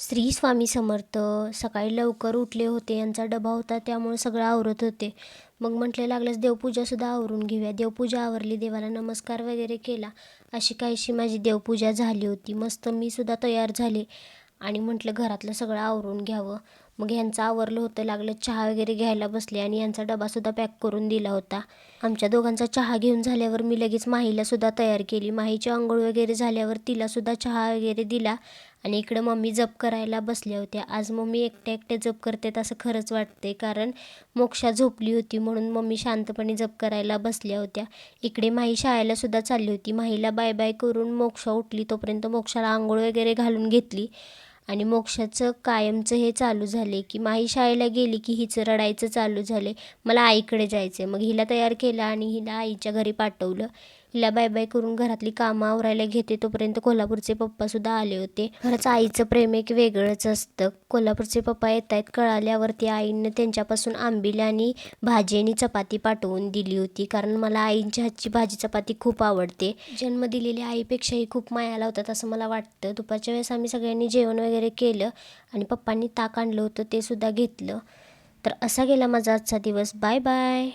श्री स्वामी समर्थ. सकाळी लवकर उठले होते, यांचा डबा होता त्यामुळे सगळं आवरत होते. मग म्हटले लागल्यास देवपूजासुद्धा आवरून घेऊया. देवपूजा आवरली, देवाला नमस्कार वगैरे केला. अशी काहीशी माझी देवपूजा झाली होती. मस्त मी सुद्धा तयार झाले आणि म्हटलं घरातलं सगळं आवरून घ्यावं. मग ह्यांचं आवरलं होतं, लागलं चहा वगैरे घ्यायला बसले आणि यांचा डबासुद्धा पॅक करून दिला होता. आमच्या दोघांचा चहा घेऊन झाल्यावर मी लगेच माहीलासुद्धा तयार केली. माहीची आंघोळ वगैरे झाल्यावर तिलासुद्धा चहा वगैरे दिला आणि इकडं मम्मी जप करायला बसल्या होत्या. आज मम्मी एकट्या एकट्या जप करतात असं खरंच वाटते, कारण मोक्षा झोपली होती म्हणून मम्मी शांतपणे जप करायला बसल्या होत्या. इकडे माही शाळेलासुद्धा चालली होती. माहीला बाय बाय करून मोक्षा उठली, तोपर्यंत मोक्षाला आंघोळ वगैरे घालून घेतली आणि मोक्षाचं कायमचं हे चालू झाले की माही शाळेला गेली की हिचं रडायचं चालू झाले, मला आईकडे जायचं आहे. मग हिला तयार केलं आणि हिला आईच्या घरी पाठवलं. हिला बाय बाय करून घरातली कामं आवरायला घेते, तोपर्यंत कोल्हापूरचे पप्पासुद्धा आले होते. खरंच आईचं प्रेम एक वेगळंच असतं. कोल्हापूरचे पप्पा येत आहेत कळाल्यावरती आईनं त्यांच्यापासून आंबील आणि भाजी आणि चपाती पाठवून दिली होती, कारण मला आईंच्या हातची भाजी चपाती खूप आवडते. जन्म दिलेल्या आईपेक्षाही खूप माया लावतात असं मला वाटतं. दुपारच्या वेळेस आम्ही सगळ्यांनी जेवण वगैरे केलं आणि पप्पांनी ताक आणलं होतं ते सुद्धा घेतलं. तर असा गेला माझा आजचा दिवस. Bye bye.